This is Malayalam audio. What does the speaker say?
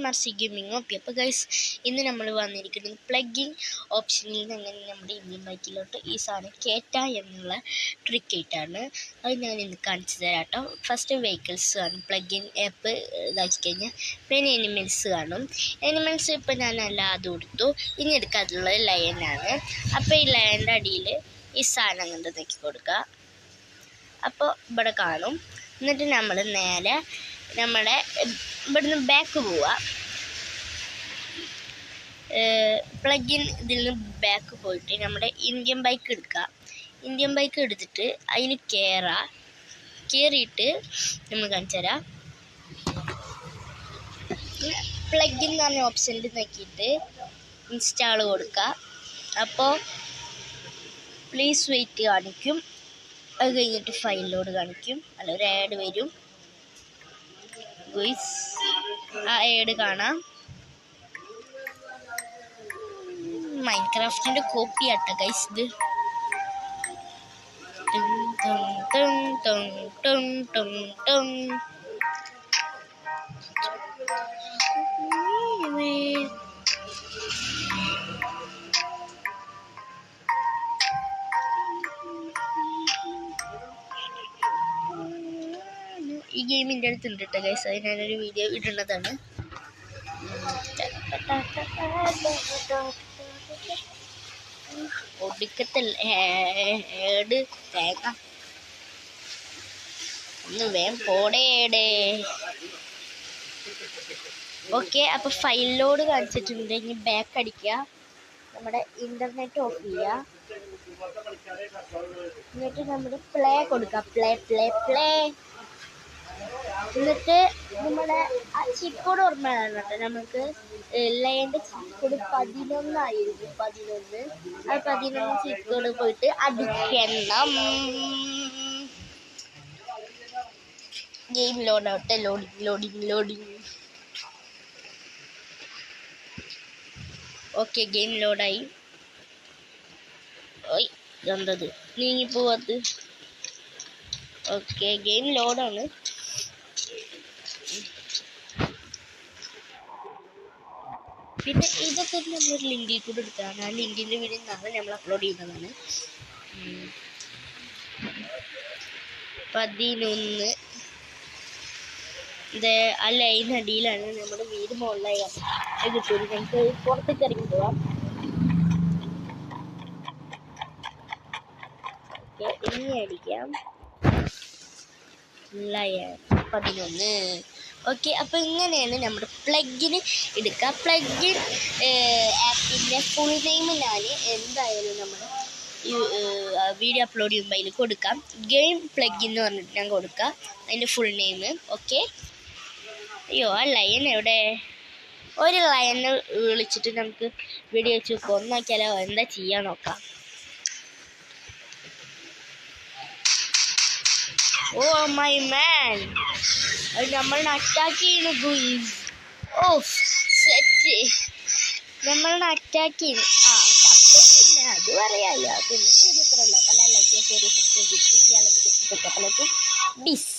Mercy gaming OP. അപ്പോൾ ഗൈസ് ഇന്ന് നമ്മൾ വന്നിരിക്കുന്നത് പ്ലഗിങ് ഓപ്ഷനിൽ നിന്ന് എങ്ങനെ നമ്മുടെ ഇന്ത്യൻ ബൈക്കിലോട്ട് ഈ സാധനം കയറ്റാം എന്നുള്ള ട്രിക്കായിട്ടാണ്. അത് ഞാൻ ഇന്ന് കാണിച്ചു തരാം കേട്ടോ. ഫസ്റ്റ് വെഹിക്കിൾസ് കാണും, പ്ലഗിൻ ആപ്പ് ഇതാക്കി കഴിഞ്ഞാൽ പിന്നെ എനിമൽസ് കാണും. എനിമൽസ് ഇപ്പോൾ ഞാൻ അല്ലാതെ കൊടുത്തു. ഇനി എടുക്കാതുള്ളത് ലയനാണ്. അപ്പോൾ ഈ ലയൻ്റെ അടിയിൽ ഈ സാധനം കൊണ്ട് നോക്കി കൊടുക്കുക. അപ്പോൾ ഇവിടെ കാണും. എന്നിട്ട് നമ്മൾ നേരെ നമ്മുടെ ഇവിടുന്ന് ബാക്ക് പോവുക. പ്ലഗിൻ ഇതിൽ നിന്ന് ബാക്ക് പോയിട്ട് നമ്മുടെ ഇന്ത്യൻ ബൈക്ക് എടുക്കുക. ഇന്ത്യൻ ബൈക്ക് എടുത്തിട്ട് അതിൽ കയറിയിട്ട് നമ്മൾ കാണിച്ചു തരാം. പ്ലഗിൻ എന്ന് പറഞ്ഞ ഓപ്ഷനിൽ നോക്കിയിട്ട് ഇൻസ്റ്റാൾ കൊടുക്കുക. അപ്പോൾ പ്ലീസ് വെയിറ്റ് കാണിക്കും. അത് കഴിഞ്ഞിട്ട് ഫയൽ ലോഡ് കാണിക്കും. അല്ല, ഒരു ആഡ് വരും. ആ ആഡ് കാണാം. മൈൻക്രാഫ്റ്റിന്റെ കോപ്പി ആട്ട ഗൈസ് ഇത്. ഈ ഗെയിമിൻ്റെ അടുത്ത് ഉണ്ട് കേട്ടോ ഗൈസ്. അത് ഞാനൊരു വീഡിയോ ഇടുന്നതാണ്. ഒടുക്കത്തിൽ ഏട് തേങ്ങ ഒന്ന് വേഗം പോടേടേ. ഓക്കെ, അപ്പോൾ ഫയൽ ലോഡ് കാണിച്ചിട്ടുണ്ട്. ഇനി ബാക്ക് അടിക്കുക, നമ്മുടെ ഇൻ്റർനെറ്റ് ഓഫ് ചെയ്യുക, എന്നിട്ട് നമ്മുടെ പ്ലേ കൊടുക്കുക. പ്ലേ എന്നിട്ട് നമ്മുടെ ആ ചിക്കോട് ഓർമ്മയാണ് കേട്ടോ. നമുക്ക് ലയൻ്റെ ചിക്കോട് 11 ആയിരുന്നു. 11 ആ 11 ചിക്കോട് പോയിട്ട് അടിക്കണം. ഗെയിം ലോഡ് ആവട്ടെ. ലോഡിങ്. ഓക്കെ, ഗെയിം ലോഡായി. ഓയ് എന്തത് നീങ്ങിപ്പോവാത്. Okay, game ലോഡാണ്. പിന്നെ ഇതൊക്കെ നമ്മളൊരു ലിങ്കിൽ കൂടെ എടുത്താണ്. ആ ലിങ്കിൻ്റെ വീഡിയോ നാളെ നമ്മൾ അപ്ലോഡ് ചെയ്യുന്നതാണ്. 11 ഇത് ആ ലൈനടിയിലാണ് നമ്മുടെ വീട് മുകളിലായി കിട്ടും. നമുക്ക് പുറത്തേക്ക് ഇറങ്ങി പോവാം. ഓക്കെ, ഇനി അടിക്കാം. 11. ഓക്കെ, അപ്പോൾ ഇങ്ങനെയാണ് നമ്മുടെ പ്ലഗിന് എടുക്കുക. പ്ലഗിൻ ആപ്പിൻ്റെ ഫുൾ നെയിം ഞാൻ എന്തായാലും നമ്മൾ ഈ വീഡിയോ അപ്ലോഡ് ചെയ്യുമ്പോൾ അതിൽ കൊടുക്കാം. ഗെയിം പ്ലഗിൻ എന്ന് പറഞ്ഞിട്ട് ഞാൻ കൊടുക്കുക അതിൻ്റെ ഫുൾ നെയിം. ഓക്കെ. അയ്യോ, ആ ലയൻ എവിടെ? ഒരു ലയനെ വിളിച്ചിട്ട് നമുക്ക് വീഡിയോ വെച്ച് കൊന്നാക്കിയാലോ? എന്താ ചെയ്യാൻ നോക്കാം. ഓ മൈ മാൻ, അത് നമ്മളെ അറ്റാക്ക് ചെയ്യുന്നു ഗുയിസ്. ഓ സെറ്റ്, നമ്മളെ അറ്റാക്ക് ചെയ്യുന്നു. പിന്നെ അത് പറയാമല്ലോ. പിന്നെ ഇത്രയല്ല. പല ലൈക്ക്, സബ്സ്ക്രൈബ് ചെയ്യാൻ. ബിസ്.